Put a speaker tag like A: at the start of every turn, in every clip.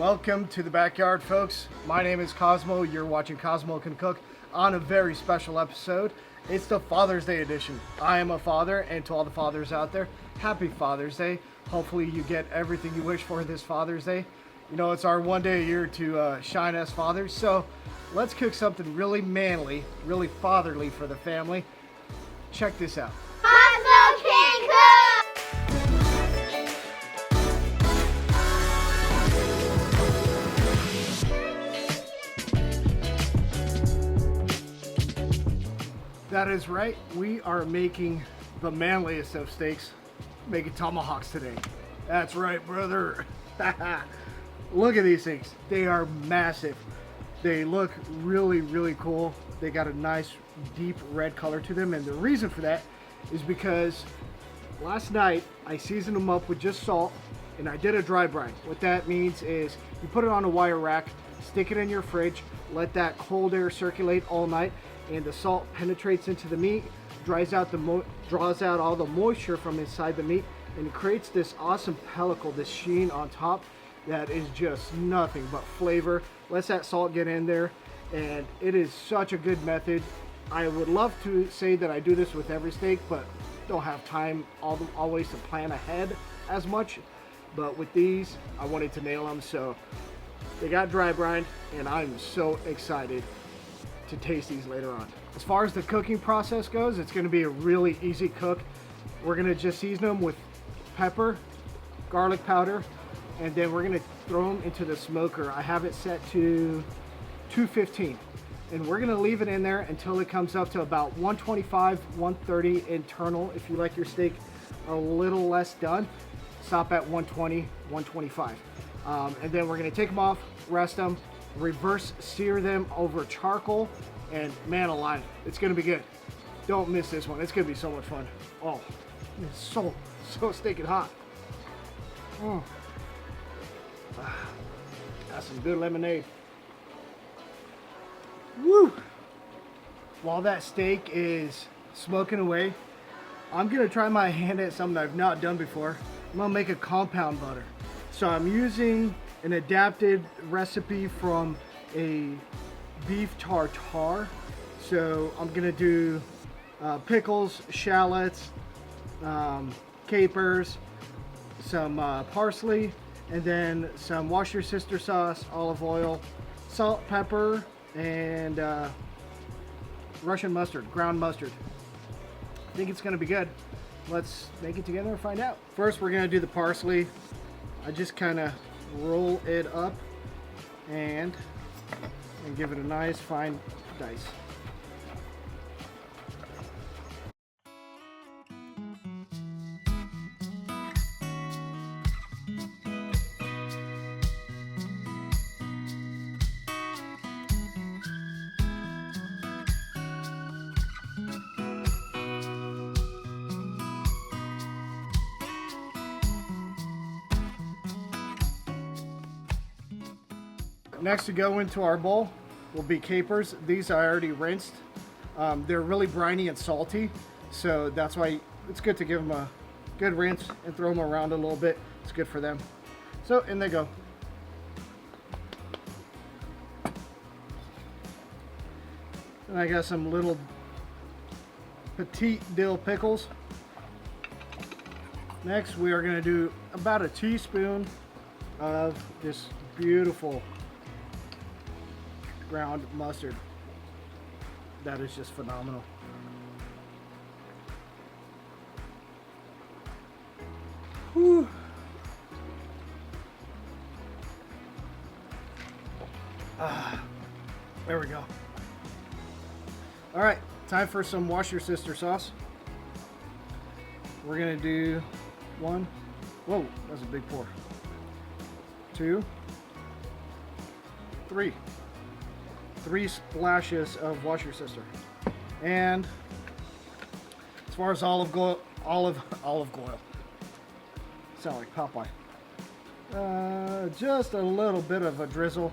A: Welcome to the backyard, folks. My name is Cosmo. You're watching Cosmo Can Cook on a very special episode. It's the Father's Day edition. I am a father, and to all the fathers out there, happy Father's Day. Hopefully you get everything you wish for this Father's Day. You know, it's our one day a year to shine as fathers, so let's cook something really manly, really fatherly for the family. Check this out.
B: Cosmo Can Cook!
A: That is right, we are making the manliest of steaks, making tomahawks today. That's right, brother. Look at these things. They are massive. They look really, really cool. They got a nice deep red color to them, and the reason for that is because last night I seasoned them up with just salt and I did a dry brine. What that means is you put it on a wire rack, stick it in your fridge, let that cold air circulate all night, and the salt penetrates into the meat, draws out all the moisture from inside the meat, and creates this awesome pellicle, this sheen on top that is just nothing but flavor. Lets that salt get in there, and it is such a good method. I would love to say that I do this with every steak, but don't have time always to plan ahead as much. But with these, I wanted to nail them, so they got dry brined, and I'm so excited to taste these later on. As far as the cooking process goes, it's going to be a really easy cook. We're going to just season them with pepper, garlic powder, and then we're going to throw them into the smoker. I have it set to 215, and we're going to leave it in there until it comes up to about 125, 130 internal. If you like your steak a little less done, stop at 120, 125. And then we're going to take them off, rest them, reverse sear them over charcoal, and man alive, it's gonna be good. Don't miss this one. It's gonna be so much fun. Oh, it's so stinking hot. That's some good lemonade. Woo! While that steak is smoking away, I'm gonna try my hand at something I've not done before. I'm gonna make a compound butter. So I'm using an adapted recipe from a beef tartare. So I'm gonna do pickles, shallots, capers, some parsley, and then some wash your sister sauce, olive oil, salt, pepper, and Russian mustard, ground mustard. I think it's gonna be good. Let's make it together and find out. First, we're gonna do the parsley. I just kind of roll it up and give it a nice fine dice. Next to go into our bowl will be capers. These I already rinsed. They're really briny and salty, so that's why it's good to give them a good rinse and throw them around a little bit. It's good for them. So in they go. And I got some little petite dill pickles. Next, we are going to do about a teaspoon of this beautiful ground mustard. That is just phenomenal. Whew. There we go. All right, time for some wash your sister sauce. We're gonna do one. Whoa, that's a big pour. 2, 3. 3 splashes of wash your sister. And as far as olive oil, sound like Popeye. Just a little bit of a drizzle,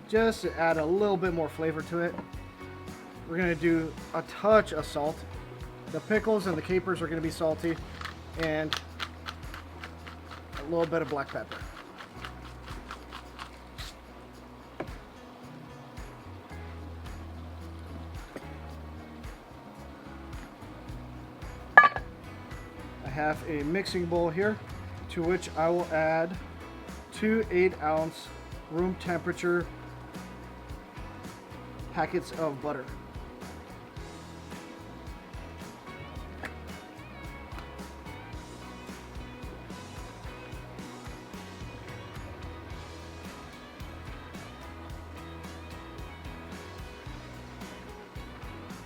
A: just to add a little bit more flavor to it. We're gonna do a touch of salt. The pickles and the capers are gonna be salty, and a little bit of black pepper. have a mixing bowl here, to which I will add 2 8-ounce room temperature packets of butter.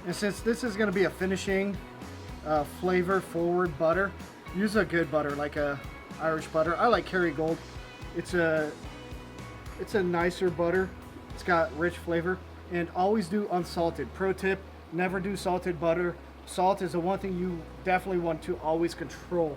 A: And since this is going to be a finishing flavor forward butter, use a good butter like a Irish butter. I like Kerrygold. It's a nicer butter. It's got rich flavor. And always do unsalted. Pro tip, never do salted butter. Salt is the one thing you definitely want to always control.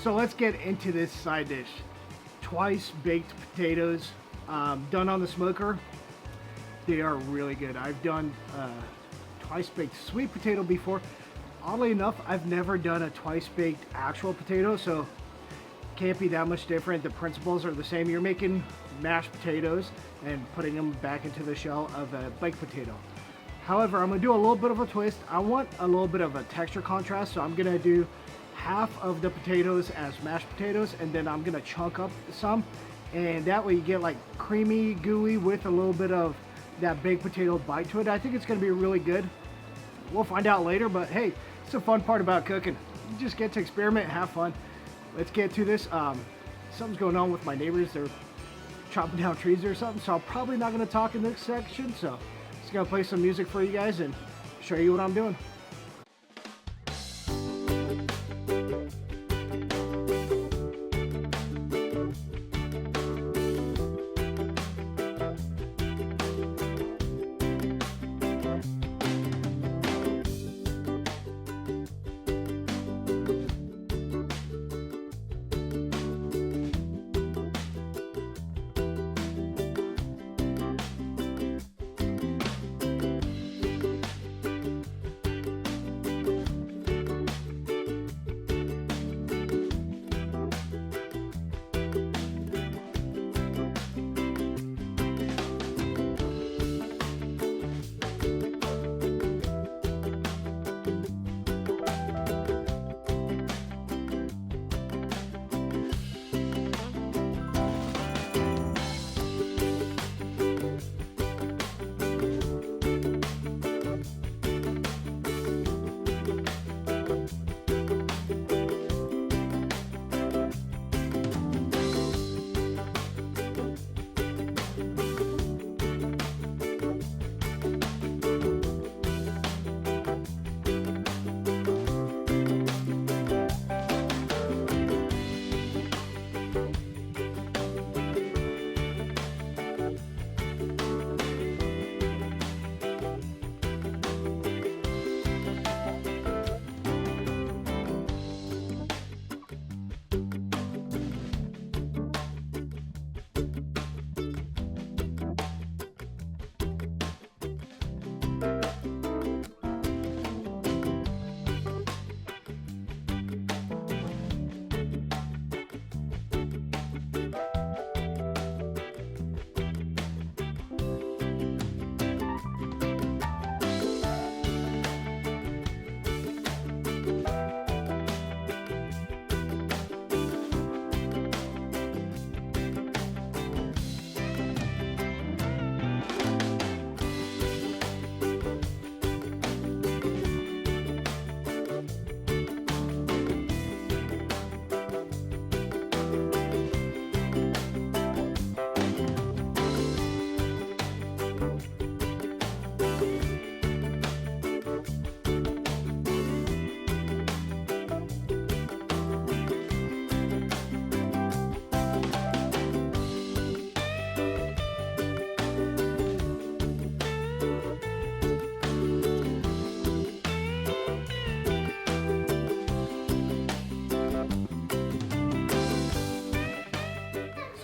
A: So let's get into this side dish. Twice baked potatoes, done on the smoker. They are really good. I've done twice baked sweet potato before. Oddly enough, I've never done a twice baked actual potato, so can't be that much different. The principles are the same. You're making mashed potatoes and putting them back into the shell of a baked potato. However, I'm gonna do a little bit of a twist. I want a little bit of a texture contrast, so I'm gonna do half of the potatoes as mashed potatoes, and then I'm gonna chunk up some, and that way you get like creamy, gooey with a little bit of that baked potato bite to it. I think it's gonna be really good. We'll find out later, but hey, it's the fun part about cooking. You just get to experiment and have fun. Let's get to this. Something's going on with my neighbors. They're chopping down trees or something, so I'm probably not gonna talk in this section, so just gonna play some music for you guys and show you what I'm doing.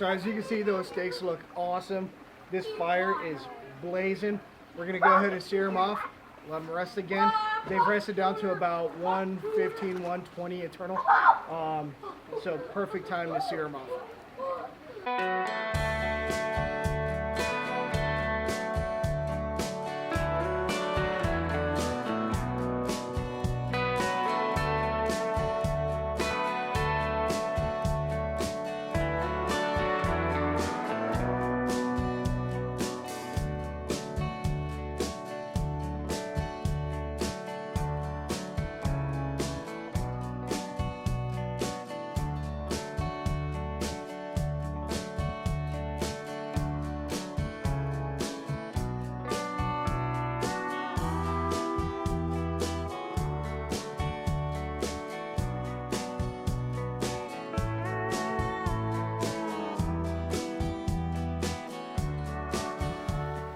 A: So as you can see, those steaks look awesome. This fire is blazing. We're gonna go ahead and sear them off, let them rest again. They've rested down to about 115, 120 internal. So perfect time to sear them off.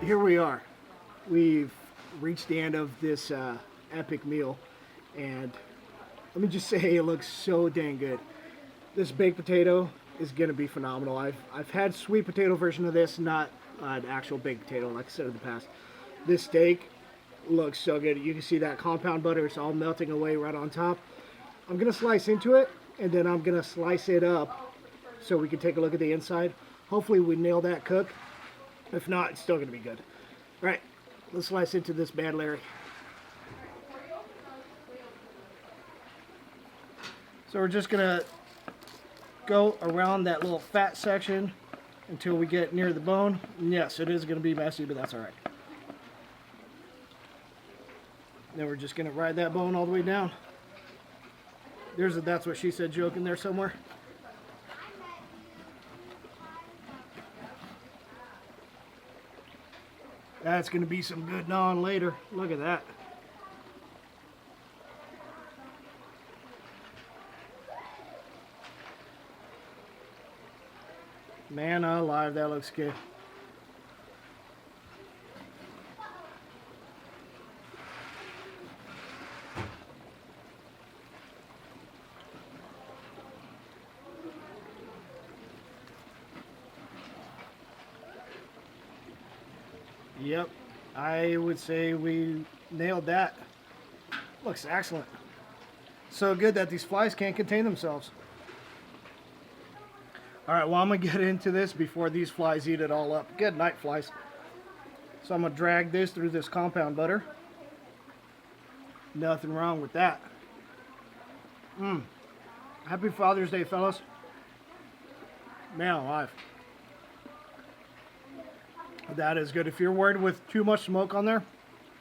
A: Here we are. We've reached the end of this epic meal, and let me just say it looks so dang good. This baked potato is gonna be phenomenal. I've had sweet potato version of this, not an actual baked potato like I said in the past. This steak looks so good. You can see that compound butter, it's all melting away right on top. I'm gonna slice into it, and then I'm gonna slice it up so we can take a look at the inside. Hopefully we nail that cook. If not, it's still going to be good. All right, let's slice into this bad Larry. So we're just going to go around that little fat section until we get near the bone. And yes, it is going to be messy, but that's all right. Then we're just going to ride that bone all the way down. There's a "that's what she said" joke in there somewhere. That's going to be some good gnawing later. Look at that. Man alive, that looks good. Yep, I would say we nailed that. Looks excellent. So good that these flies can't contain themselves. Alright, well, I'm going to get into this before these flies eat it all up. Good night, flies. So I'm going to drag this through this compound butter. Nothing wrong with that. Happy Father's Day, fellas. Man alive. That is good. If you're worried with too much smoke on there,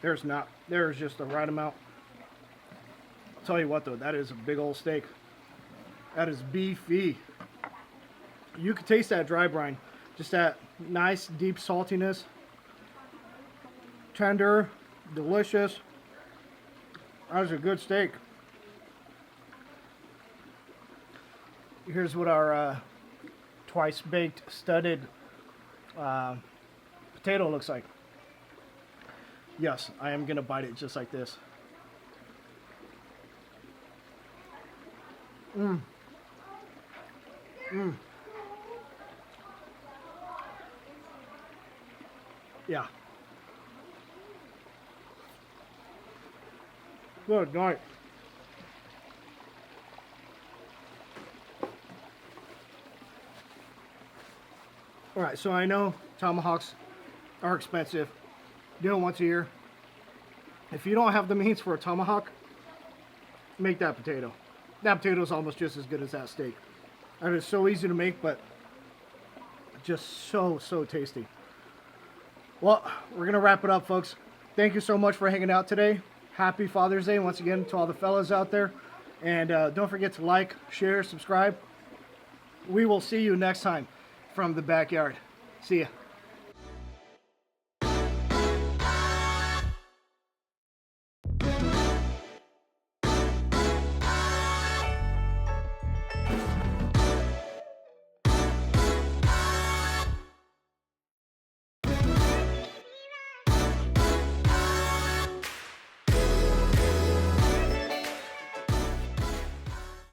A: there's not. There's just the right amount. I'll tell you what though, that is a big old steak. That is beefy. You can taste that dry brine. Just that nice deep saltiness. Tender, delicious. That is a good steak. Here's what our twice baked studded potato looks like. Yes, I am gonna bite it just like this. Yeah. Good night. Alright, so I know tomahawks are expensive. Do it once a year. If you don't have the means for a tomahawk, make that potato. That potato is almost just as good as that steak. And it's so easy to make, but just so tasty. Well, we're gonna wrap it up, folks. Thank you so much for hanging out today. Happy Father's Day once again to all the fellas out there. And don't forget to like, share, subscribe. We will see you next time from the backyard. See ya.